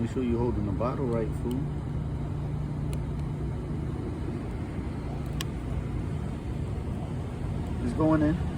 Make sure you're holding the bottle right, fool. It's going in.